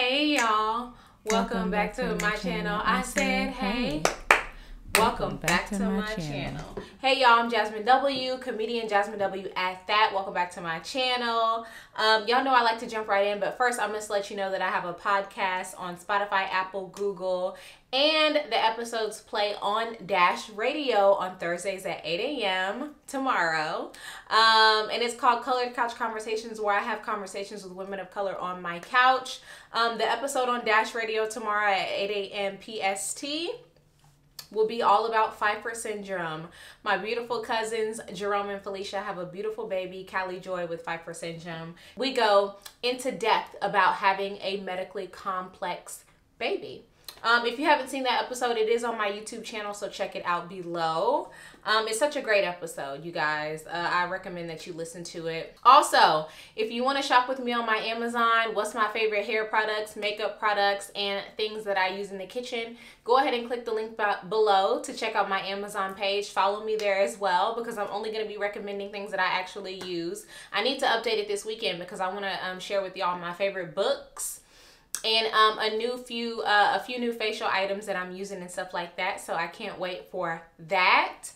Hey y'all, welcome back to my channel. I said hey. Welcome back to my channel. Hey y'all, I'm Jazmyn W, comedian Jazmyn W at that. Welcome back to my channel. Y'all know I like to jump right in, but first I'm just let you know that I have a podcast on Spotify, Apple, Google, and the episodes play on Dash Radio on Thursdays at 8 a.m. tomorrow. And it's called Colored Couch Conversations, where I have conversations with women of color on my couch. The episode on Dash Radio tomorrow at 8 a.m. PST will be all about Pfeiffer syndrome. My beautiful cousins, Jerome and Felicia, have a beautiful baby, Callie Joy, with Pfeiffer syndrome. We go into depth about having a medically complex baby. If you haven't seen that episode, it is on my YouTube channel, so check it out below. It's such a great episode, you guys. I recommend that you listen to it. Also, if you want to shop with me on my Amazon, what's my favorite hair products, makeup products, and things that I use in the kitchen, go ahead and click the link below to check out my Amazon page. Follow me there as well, because I'm only going to be recommending things that I actually use. I need to update it this weekend because I want to share with y'all my favorite books and a few new facial items that I'm using and stuff like that. So I can't wait for that.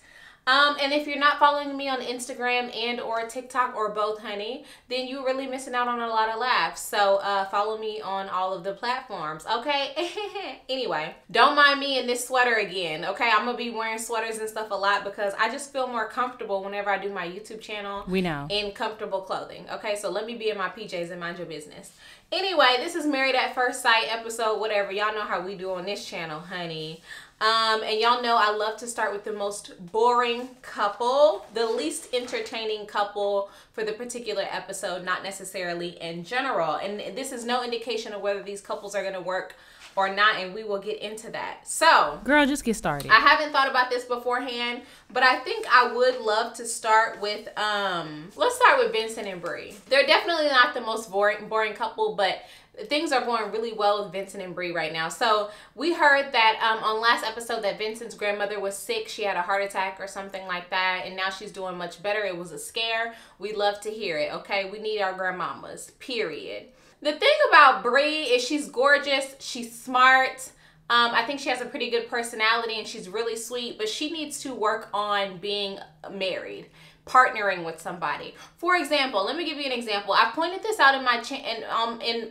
And if you're not following me on Instagram and or TikTok or both, honey, then you're really missing out on a lot of laughs. So follow me on all of the platforms, okay? Anyway, don't mind me in this sweater again, okay? I'm gonna be wearing sweaters and stuff a lot because I just feel more comfortable whenever I do my YouTube channel. We know. In comfortable clothing, okay? So let me be in my PJs and mind your business. Anyway, this is Married at First Sight episode, whatever. Y'all know how we do on this channel, honey. And y'all know I love to start with the most boring couple, the least entertaining couple for the particular episode, not necessarily in general. And this is no indication of whether these couples are going to work or not, and we will get into that. So, girl, just get started. I haven't thought about this beforehand, but I think I would love to start with, let's start with Vincent and Brie. They're definitely not the most boring couple, but things are going really well with Vincent and Brie right now. So we heard that on last episode that Vincent's grandmother was sick. She had a heart attack or something like that, and now she's doing much better. It was a scare. We love to hear it, okay? We need our grandmamas, period. The thing about Brie is she's gorgeous, she's smart. I think she has a pretty good personality and she's really sweet, but she needs to work on being married, partnering with somebody. For example, let me give you an example. I've pointed this out in my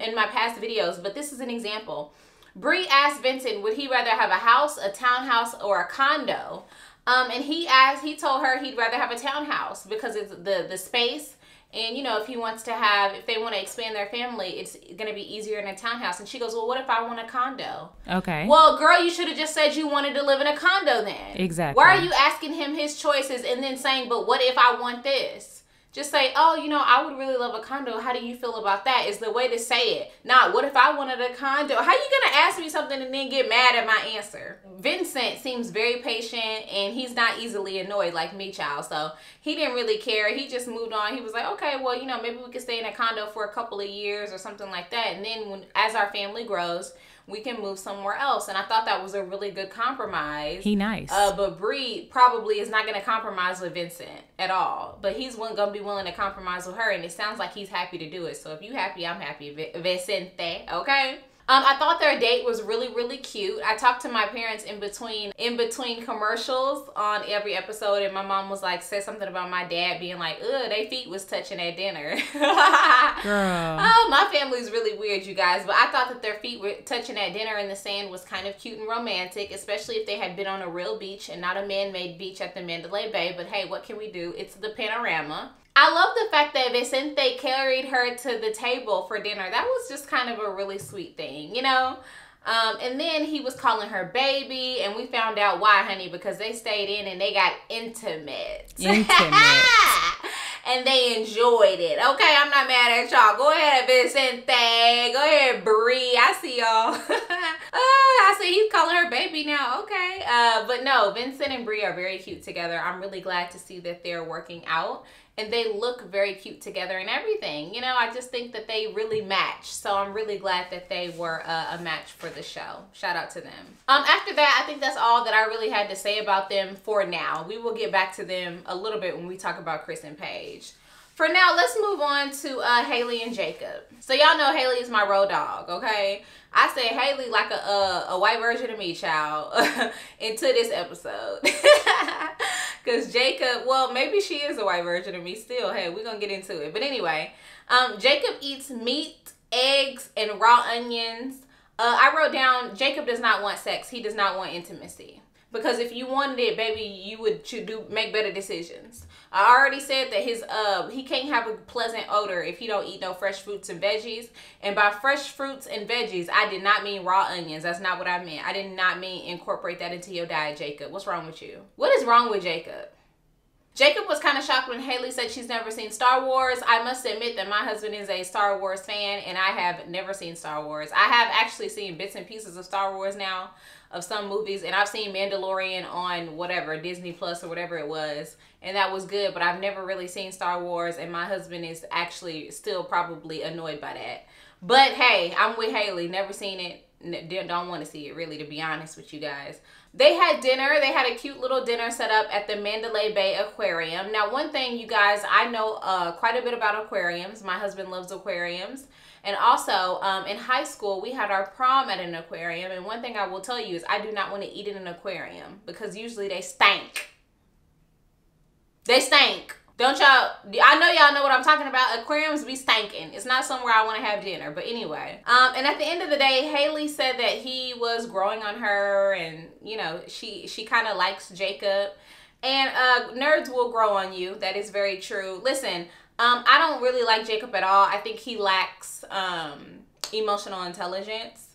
in my past videos, but this is an example. Brie asked Vincent, would he rather have a house, a townhouse, or a condo? And he told her he'd rather have a townhouse because it's the space. And, you know, if he wants to have, if they want to expand their family, it's going to be easier in a townhouse. And she goes, well, what if I want a condo? Okay. Well, girl, you should have just said you wanted to live in a condo then. Exactly. Why are you asking him his choices and then saying, but what if I want this? Just say, oh, you know, I would really love a condo. How do you feel about that? Is the way to say it. Not, what if I wanted a condo? How you going to ask me something and then get mad at my answer? Vincent seems very patient and he's not easily annoyed like me, child. So he didn't really care. He just moved on. He was like, okay, well, you know, maybe we could stay in a condo for a couple of years or something like that. And then as our family grows, we can move somewhere else. And I thought that was a really good compromise. He nice. But Brie probably is not going to compromise with Vincent at all. But he's going to be willing to compromise with her. And it sounds like he's happy to do it. So if you happy, I'm happy. Vincente, okay? I thought their date was really, really cute. I talked to my parents in between commercials on every episode, and my mom was like, said something about my dad being like, ugh, their feet was touching at dinner. Girl. Oh, my family's really weird, you guys. But I thought that their feet were touching at dinner in the sand was kind of cute and romantic, especially if they had been on a real beach and not a man-made beach at the Mandalay Bay. But hey, what can we do? It's the panorama. I love the fact that Vicente carried her to the table for dinner. That was just kind of a really sweet thing, you know? And then he was calling her baby, and we found out why, honey, because they stayed in and they got intimate. And they enjoyed it. Okay, I'm not mad at y'all. Go ahead, Vicente. Go ahead, Brie. I see y'all. I see he's calling her baby now. Okay. But no, Vincent and Brie are very cute together. I'm really glad to see that they're working out. And they look very cute together and everything. You know, I just think that they really match. So I'm really glad that they were a match for the show. Shout out to them. After that, I think that's all that I really had to say about them for now. We will get back to them a little bit when we talk about Chris and Paige. For now, let's move on to Haley and Jacob. So y'all know Haley is my road dog, okay? I said Haley like a white version of me, child, into this episode. Because Jacob, well, maybe she is a white version of me still. Hey, we're going to get into it. But anyway, Jacob eats meat, eggs, and raw onions. I wrote down, Jacob does not want sex. He does not want intimacy. Because if you wanted it, baby, you would make better decisions. I already said that he can't have a pleasant odor if he don't eat no fresh fruits and veggies. And by fresh fruits and veggies, I did not mean raw onions. That's not what I meant. I did not mean incorporate that into your diet, Jacob. What's wrong with you? What is wrong with Jacob? Jacob was kind of shocked when Haley said she's never seen Star Wars. I must admit that my husband is a Star Wars fan, and I have never seen Star Wars. I have actually seen bits and pieces of Star Wars now, of some movies, and I've seen Mandalorian on whatever, Disney Plus or whatever it was, and that was good, but I've never really seen Star Wars, and my husband is actually still probably annoyed by that. But hey, I'm with Haley, never seen it, don't want to see it really, to be honest with you guys. They had dinner. They had a cute little dinner set up at the Mandalay Bay Aquarium. Now, one thing, you guys, I know quite a bit about aquariums. My husband loves aquariums. And also, in high school, we had our prom at an aquarium. And one thing I will tell you is I do not want to eat in an aquarium because usually they stink. They stink. Don't y'all, I know y'all know what I'm talking about. Aquariums be stinking. It's not somewhere I want to have dinner. But anyway, and at the end of the day, Haley said that he was growing on her, and you know, she kind of likes Jacob. And nerds will grow on you. That is very true. Listen, I don't really like Jacob at all. I think he lacks emotional intelligence.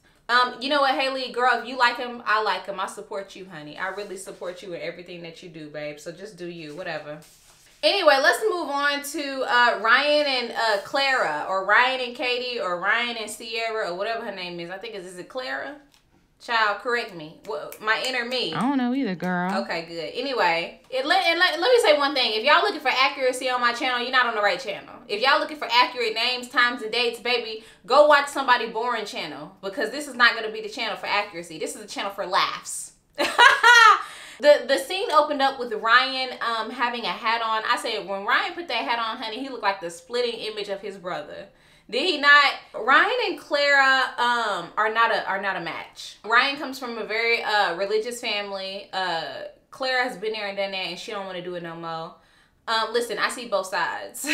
You know what, Haley, girl, if you like him, I like him. I support you, honey. I really support you in everything that you do, babe. So just do you, whatever. Anyway, let's move on to Ryan and Clara, or Ryan and Katie, or Ryan and Sierra, or whatever her name is. I think is it Clara? Child, correct me. My inner me. I don't know either, girl. Okay, good. Anyway, let me say one thing. If y'all looking for accuracy on my channel, you're not on the right channel. If y'all looking for accurate names, times, and dates, baby, go watch somebody boring channel, because this is not going to be the channel for accuracy. This is the channel for laughs. The scene opened up with Ryan having a hat on. I said, when Ryan put that hat on, honey, he looked like the splitting image of his brother. Did he not? Ryan and Clara are not a match. Ryan comes from a very religious family. Clara has been there and done that, and she don't want to do it no more. Listen, I see both sides,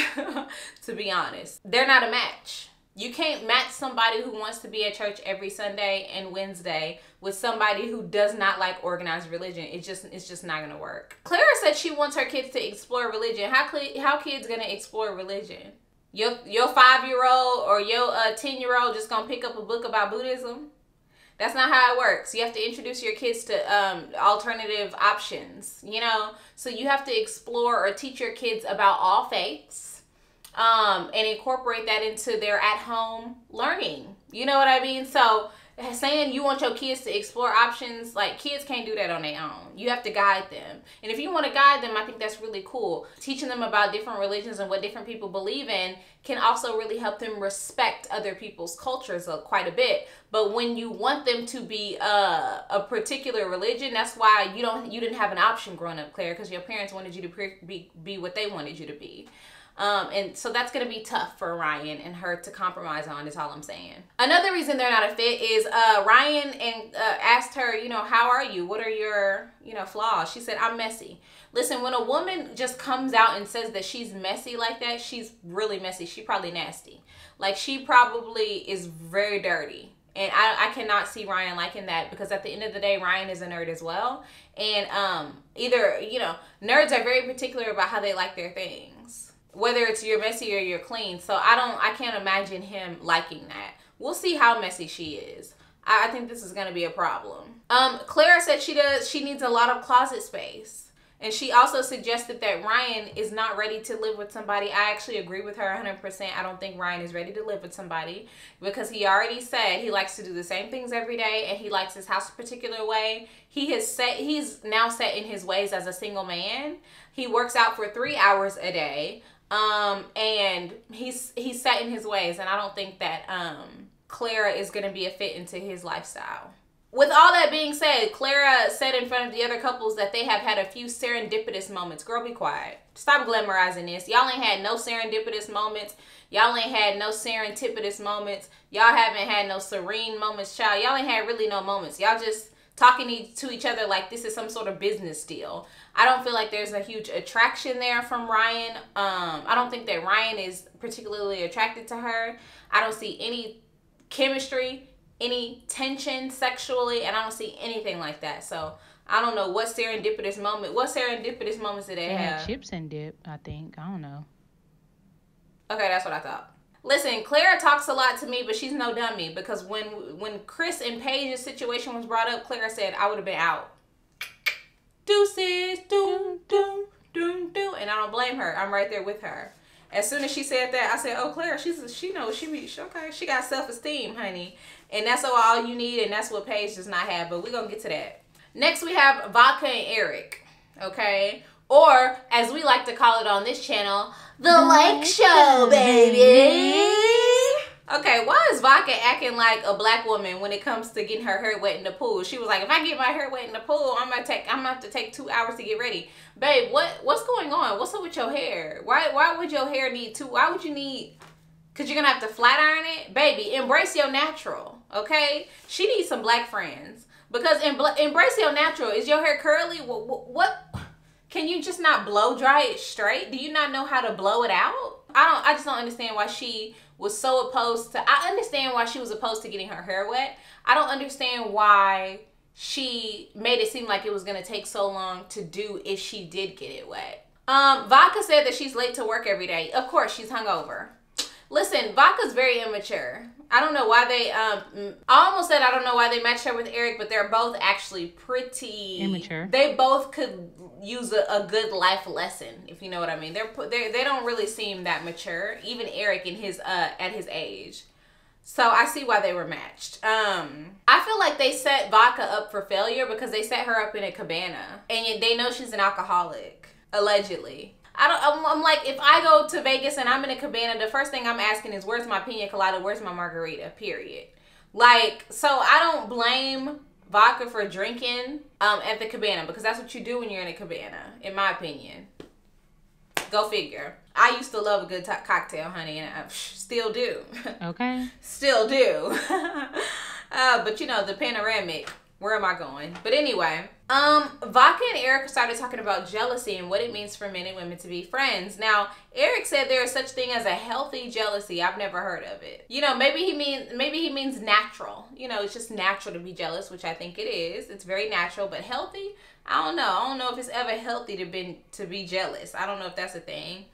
to be honest. They're not a match. You can't match somebody who wants to be at church every Sunday and Wednesday with somebody who does not like organized religion. It's just not gonna work. Clara said she wants her kids to explore religion. How kids gonna explore religion? Your 5-year-old or your 10-year-old just gonna pick up a book about Buddhism? That's not how it works. You have to introduce your kids to alternative options, you know? So you have to explore or teach your kids about all faiths. And incorporate that into their at-home learning. You know what I mean? So saying you want your kids to explore options, like, kids can't do that on their own. You have to guide them. And if you want to guide them, I think that's really cool. Teaching them about different religions and what different people believe in can also really help them respect other people's cultures quite a bit. But when you want them to be a particular religion, that's why you didn't have an option growing up, Claire, because your parents wanted you to be what they wanted you to be. And so that's going to be tough for Ryan and her to compromise on, is all I'm saying. Another reason they're not a fit is Ryan asked her, you know, how are you? What are your, you know, flaws? She said, I'm messy. Listen, when a woman just comes out and says that she's messy like that, she's really messy. She probably nasty. Like, she probably is very dirty. And I cannot see Ryan liking that, because at the end of the day, Ryan is a nerd as well. And either, you know, nerds are very particular about how they like their things, whether it's you're messy or you're clean. So I can't imagine him liking that. We'll see how messy she is. I think this is going to be a problem. Clara said she needs a lot of closet space. And she also suggested that Ryan is not ready to live with somebody. I actually agree with her 100%. I don't think Ryan is ready to live with somebody, because he already said he likes to do the same things every day, and he likes his house a particular way. He's now set in his ways as a single man. He works out for 3 hours a day. And he's set in his ways, and I don't think that Clara is going to be a fit into his lifestyle. with all that being said, Clara said in front of the other couples that they have had a few serendipitous moments. Girl, be quiet. Stop glamorizing this. Y'all ain't had no serendipitous moments. Y'all ain't had no serendipitous moments. Y'all haven't had no serene moments, child. Y'all ain't had really no moments. Y'all just talking to each other like this is some sort of business deal. I don't feel like there's a huge attraction there from Ryan. I don't think that Ryan is particularly attracted to her. I don't see any chemistry, any tension sexually, and I don't see anything like that. So I don't know what serendipitous moments did they have? Had chips and dip, I think. I don't know. Okay, that's what I thought. Listen, Clara talks a lot to me, but she's no dummy, because when Chris and Paige's situation was brought up, Clara said, I would have been out. Deuces, doom, doom, doom, doom. And I don't blame her. I'm right there with her. As soon as she said that, I said, oh, Clara, she knows okay. She got self-esteem, honey. And that's all you need, and that's what Paige does not have. But we're going to get to that. Next, we have Vodka and Eric, okay? Or, as we like to call it on this channel, The Lake Show, baby. Okay, why is Vodka acting like a black woman when it comes to getting her hair wet in the pool? She was like, if I get my hair wet in the pool, I'm gonna have to take 2 hours to get ready. Babe, what's going on? What's up with your hair? Why would your hair need why would you need, because you're gonna have to flat iron it? Baby, embrace your natural, okay? She needs some black friends. Because embrace your natural. Is your hair curly? What? Can you just not blow dry it straight? Do you not know how to blow it out? I just don't understand why she was so opposed to, I understand why she was opposed to getting her hair wet. I don't understand why she made it seem like it was gonna take so long to do if she did get it wet. Vodka said that she's late to work every day. Of course, she's hungover. Listen, Vodka's very immature. I don't know why they, I almost said I don't know why they matched her with Eric, but they're both actually pretty immature. They both could use a good life lesson, if you know what I mean. They don't really seem that mature, even Eric in his at his age. So I see why they were matched. I feel like they set Vodka up for failure because they set her up in a cabana, and yet they know she's an alcoholic, allegedly. I'm like, if I go to Vegas and I'm in a cabana, the first thing I'm asking is, where's my pina colada? Where's my margarita? Period. Like, so I don't blame Vodka for drinking at the cabana, because that's what you do when you're in a cabana, in my opinion. Go figure. I used to love a good cocktail, honey, and I still do. Okay. Still do. But you know, the panoramic. Where am I going? But anyway, Vodka and Eric started talking about jealousy and what it means for men and women to be friends. Now, Eric said there is such thing as a healthy jealousy. I've never heard of it. You know, maybe he means natural. You know, it's just natural to be jealous, which I think it is. It's very natural, but healthy? I don't know. I don't know if it's ever healthy to be jealous. I don't know if that's a thing.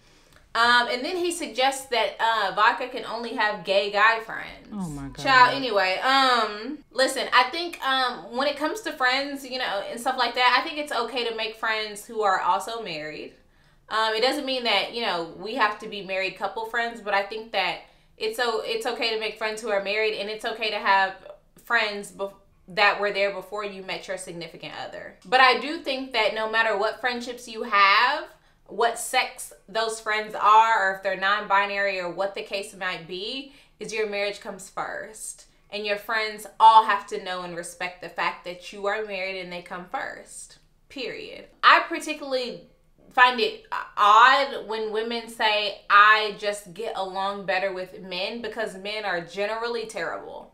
And then he suggests that Vodka can only have gay guy friends. Oh my god. Child, anyway, listen, I think when it comes to friends, you know, and stuff like that, I think it's okay to make friends who are also married. It doesn't mean that, you know, we have to be married couple friends, but I think that it's okay to make friends who are married, and it's okay to have friends that were there before you met your significant other. But I do think that no matter what friendships you have, what sex those friends are, or if they're non-binary, or what the case might be, is your marriage comes first. And your friends all have to know and respect the fact that you are married and they come first. Period. I particularly find it odd when women say, I just get along better with men, because men are generally terrible.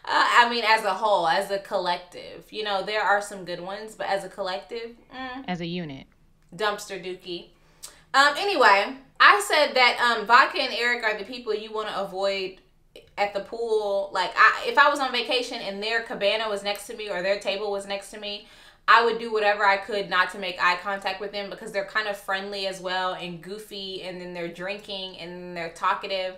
I mean, as a whole, as a collective, you know, there are some good ones, but as a collective, as a unit, dumpster dookie. Anyway, I said that Vodka and Eric are the people you want to avoid at the pool. Like, if I was on vacation and their cabana was next to me, or their table was next to me, I would do whatever I could not to make eye contact with them, because they're kind of friendly as well, and goofy, and then they're drinking, and then they're talkative.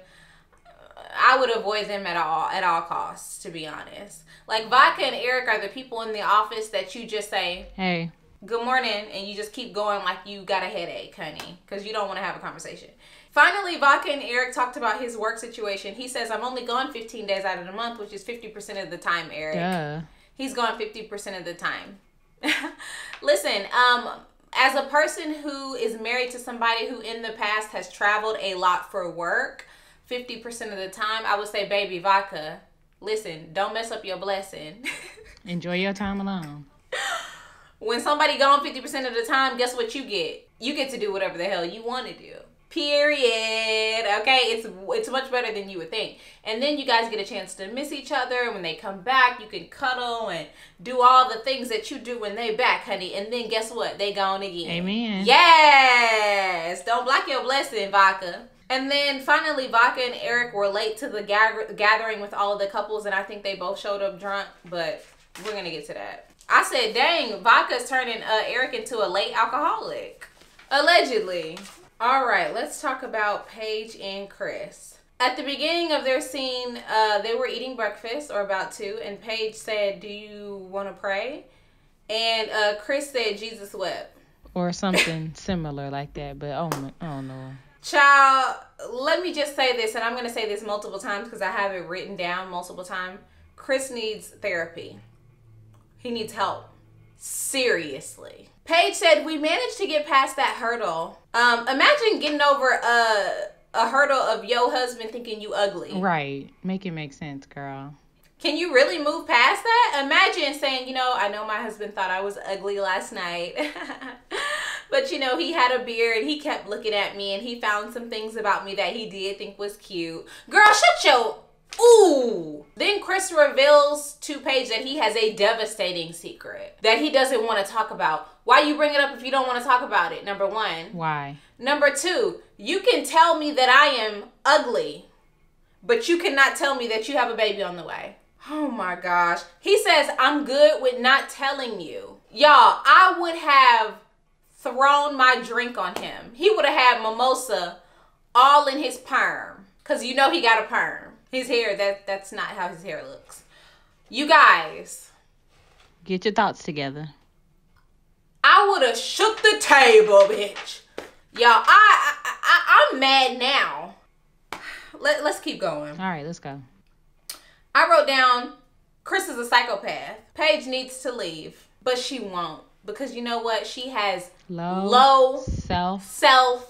I would avoid them at all costs, to be honest. Like, Vodka and Eric are the people in the office that you just say, hey, good morning, and you just keep going like you got a headache, honey, because you don't want to have a conversation. Finally, Vodka and Eric talked about his work situation. He says, I'm only gone 15 days out of the month, which is 50% of the time, Eric. Duh. He's gone 50% of the time. Listen, as a person who is married to somebody who in the past has traveled a lot for work, 50% of the time, I would say, baby, Vodka, Listen, don't mess up your blessing. Enjoy your time alone. When somebody gone 50% of the time, guess what you get? You get to do whatever the hell you want to do. Period. Okay? It's much better than you would think. And then you guys get a chance to miss each other. And when they come back, you can cuddle and do all the things that you do when they back, honey. And then guess what? They gone again. Amen. Yes! Don't block your blessing, Vodka. And then finally, Vodka and Eric were late to the gathering with all of the couples. And I think they both showed up drunk. But we're going to get to that. I said, dang, Vodka's turning Eric into a late alcoholic. Allegedly. All right, let's talk about Paige and Chris. At the beginning of their scene, they were eating breakfast, or about to, and Paige said, do you want to pray? And Chris said, Jesus wept. Or something similar like that, but oh no. Child, let me just say this, and I'm going to say this multiple times because I have it written down multiple times. Chris needs therapy. He needs help. Seriously. Paige said, we managed to get past that hurdle. Imagine getting over a hurdle of your husband thinking you ugly. Right. Make it make sense, girl. Can you really move past that? Imagine saying, you know, I know my husband thought I was ugly last night. But, you know, he had a beard and he kept looking at me and he found some things about me that he did think was cute. Girl, shut your... Ooh. Then Chris reveals to Paige that he has a devastating secret that he doesn't want to talk about. Why you bring it up if you don't want to talk about it? Number one. Why? Number two, you can tell me that I am ugly, but you cannot tell me that you have a baby on the way. Oh my gosh. He says, I'm good with not telling you. Y'all, I would have thrown my drink on him. He would have had mimosa all in his perm. Because you know he got a perm. His hair, that's not how his hair looks. You guys. Get your thoughts together. I would have shook the table, bitch. Y'all, I'm mad now. Let's keep going. All right, let's go. I wrote down, Chris is a psychopath. Paige needs to leave, but she won't. Because you know what? She has low self-esteem.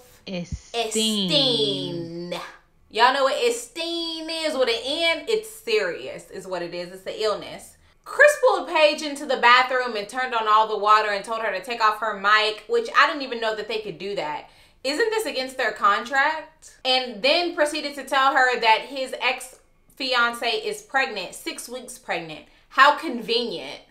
Y'all know what esteem is with an N? It's serious is what it is. It's the illness. Chris pulled Paige into the bathroom and turned on all the water and told her to take off her mic, which I didn't even know that they could do that. Isn't this against their contract? And then proceeded to tell her that his ex-fiance is pregnant, 6 weeks pregnant. How convenient.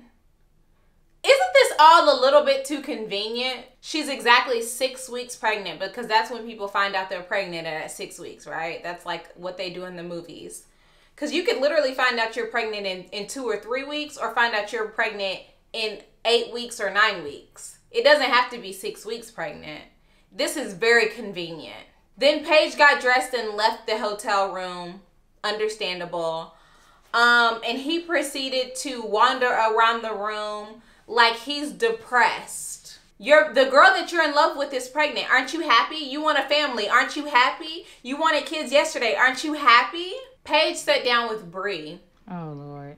Isn't this all a little bit too convenient? She's exactly 6 weeks pregnant because that's when people find out they're pregnant at 6 weeks, right? That's like what they do in the movies. Because you could literally find out you're pregnant in 2 or 3 weeks or find out you're pregnant in 8 weeks or 9 weeks. It doesn't have to be 6 weeks pregnant. This is very convenient. Then Paige got dressed and left the hotel room. Understandable. And he proceeded to wander around the room like he's depressed. The girl that you're in love with is pregnant. Aren't you happy? You want a family. Aren't you happy? You wanted kids yesterday. Aren't you happy? Paige sat down with Brie. Oh, Lord.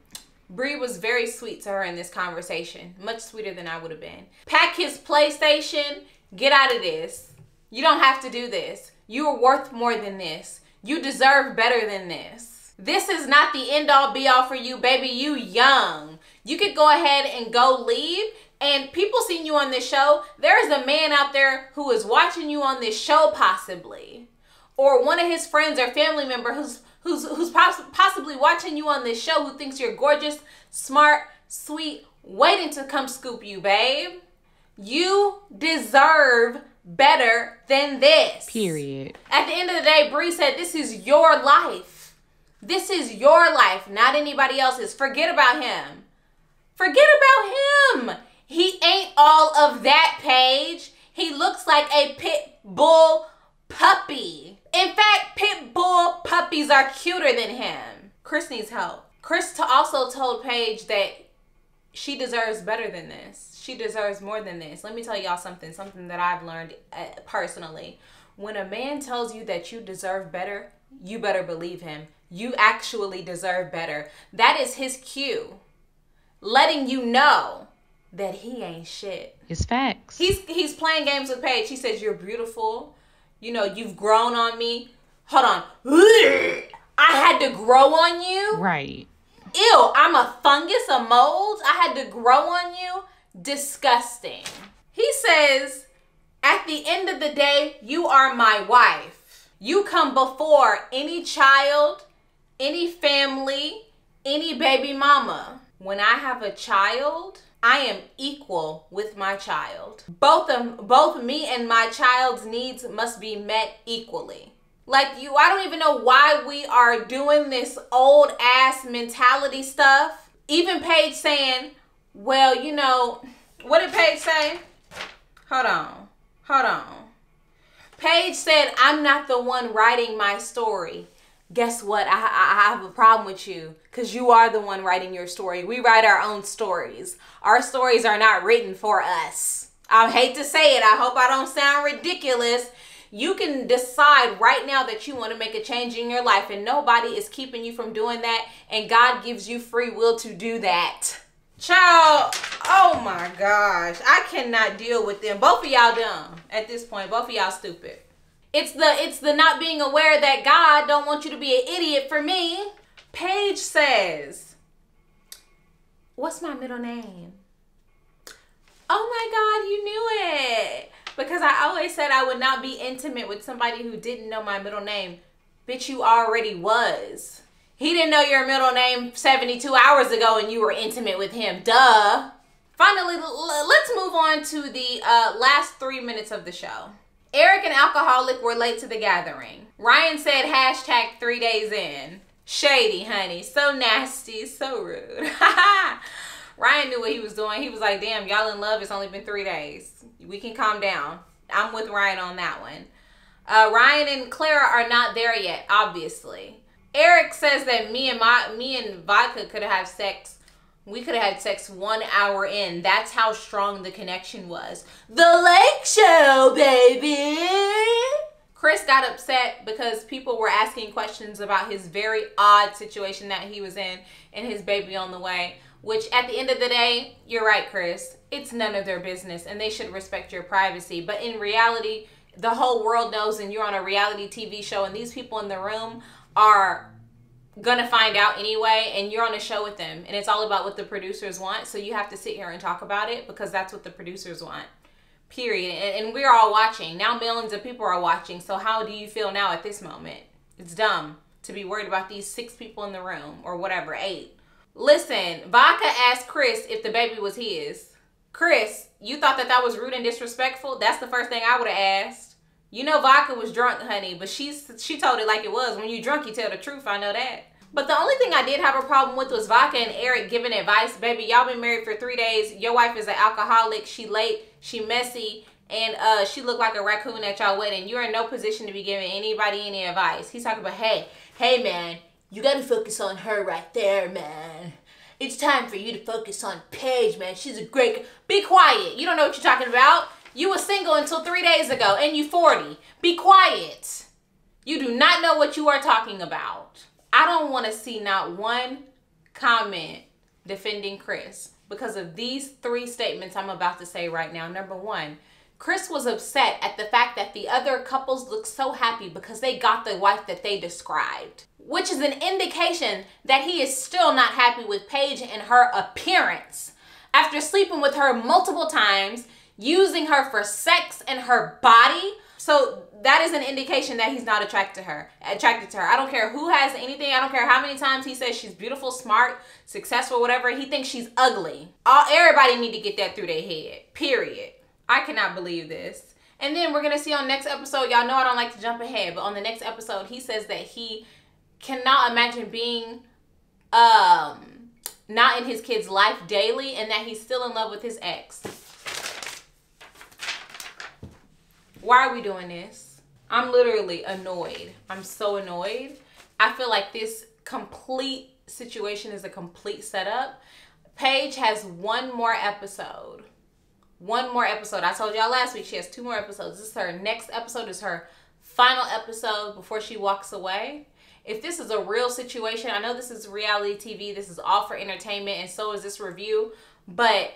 Brie was very sweet to her in this conversation. Much sweeter than I would have been. Pack his PlayStation. Get out of this. You don't have to do this. You are worth more than this. You deserve better than this. This is not the end all be all for you, baby. You young. You could go ahead and go leave. And people seeing you on this show, there is a man out there who is watching you on this show possibly. Or one of his friends or family member who's possibly watching you on this show who thinks you're gorgeous, smart, sweet, waiting to come scoop you, babe. You deserve better than this. Period. At the end of the day, Brie said, this is your life. This is your life, not anybody else's. Forget about him. Forget about him. He ain't all of that, Paige. He looks like a pit bull puppy. In fact, pit bull puppies are cuter than him. Chris needs help. Chris also told Paige that she deserves better than this. She deserves more than this. Let me tell y'all something that I've learned personally. When a man tells you that you deserve better, you better believe him. You actually deserve better. That is his cue. Letting you know that he ain't shit. It's facts. He's playing games with Paige. He says, you're beautiful. You know, you've grown on me. Hold on. I had to grow on you? Right. ew, I'm a fungus, a mold. I had to grow on you. Disgusting. He says, at the end of the day, you are my wife. You come before any child, any family, any baby mama. When I have a child, I am equal with my child. Both me and my child's needs must be met equally. Like I don't even know why we are doing this old ass mentality stuff. Even Paige saying, well, you know, what did Paige say? Hold on. Paige said, I'm not the one writing my story. Guess what? I have a problem with you because you are the one writing your story. We write our own stories. Our stories are not written for us. I hate to say it. I hope I don't sound ridiculous. You can decide right now that you want to make a change in your life and nobody is keeping you from doing that. And God gives you free will to do that. Child, oh my gosh. I cannot deal with them. Both of y'all dumb at this point. Both of y'all stupid. It's the not being aware that God don't want you to be an idiot for me. Paige says, what's my middle name? Oh my God, you knew it. Because I always said I would not be intimate with somebody who didn't know my middle name. Bitch, you already was. He didn't know your middle name 72 hours ago and you were intimate with him. Duh. Finally, let's move on to the last 3 minutes of the show. Eric and Alcoholic were late to the gathering. Ryan said hashtag 3 days in. Shady, honey. So nasty. So rude. Ryan knew what he was doing. He was like, damn, y'all in love. It's only been 3 days. We can calm down. I'm with Ryan on that one. Ryan and Clara are not there yet, obviously. Eric says that me and Vodka could have had sex. We could have had sex 1 hour in. That's how strong the connection was. The Lake Show, baby! Chris got upset because people were asking questions about his very odd situation that he was in and his baby on the way. Which, at the end of the day, you're right, Chris. It's none of their business and they should respect your privacy. But in reality, the whole world knows and you're on a reality TV show and these people in the room are gonna find out anyway, and you're on a show with them and it's all about what the producers want, so you have to sit here and talk about it because that's what the producers want, period. And we're all watching now. Millions of people are watching. So how do you feel now at this moment? It's dumb to be worried about these 6 people in the room or whatever, 8. Listen, Vodka asked Chris if the baby was his. Chris, you thought that was rude and disrespectful? That's the first thing I would have asked. You know Vodka was drunk, honey, but she told it like it was. When you drunk, you tell the truth. I know that. But the only thing I did have a problem with was Vodka and Eric giving advice. Baby, y'all been married for 3 days. Your wife is an alcoholic. She late. She messy. And she looked like a raccoon at y'all wedding. You're in no position to be giving anybody any advice. He's talking about, hey, man, you got to focus on her right there, man. It's time for you to focus on Paige, man. She's a great... Be quiet. You don't know what you're talking about. You were single until 3 days ago, and you 40. Be quiet. You do not know what you are talking about. I don't want to see not one comment defending Chris because of these 3 statements I'm about to say right now. Number 1, Chris was upset at the fact that the other couples looked so happy because they got the wife that they described, which is an indication that he is still not happy with Paige and her appearance. After sleeping with her multiple times, using her for sex and her body. So that is an indication that he's not attracted to her. I don't care who has anything. I don't care how many times he says she's beautiful, smart, successful, whatever. He thinks she's ugly. Everybody need to get that through their head. Period. I cannot believe this. And then we're going to see on next episode, y'all know I don't like to jump ahead, but on the next episode, he says that he cannot imagine being not in his kid's life daily and that he's still in love with his ex. Why are we doing this? I'm literally annoyed. I'm so annoyed. I feel like this complete situation is a complete setup. Paige has 1 more episode. 1 more episode. I told y'all last week she has 2 more episodes. This is her next episode. Is her final episode before she walks away. If this is a real situation, I know this is reality TV. This is all for entertainment, and so is this review. But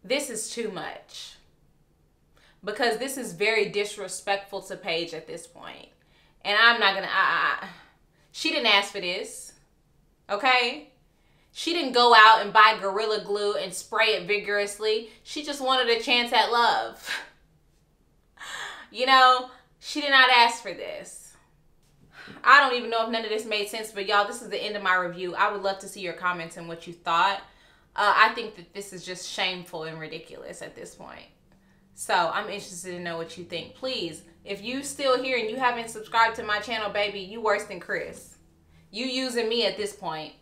this is too much. Because this is very disrespectful to Paige at this point. And I'm not going to... She didn't ask for this. Okay? She didn't go out and buy Gorilla Glue and spray it vigorously. She just wanted a chance at love. You know, she did not ask for this. I don't even know if none of this made sense, but y'all, this is the end of my review. I would love to see your comments and what you thought. I think that this is just shameful and ridiculous at this point. So I'm interested to know what you think. Please, if you still here and you haven't subscribed to my channel, baby, you worse than Chris. You using me at this point.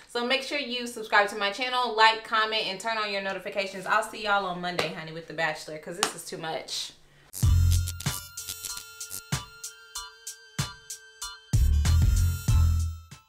So make sure you subscribe to my channel, like, comment, and turn on your notifications. I'll see y'all on Monday, honey, with The Bachelor, because this is too much.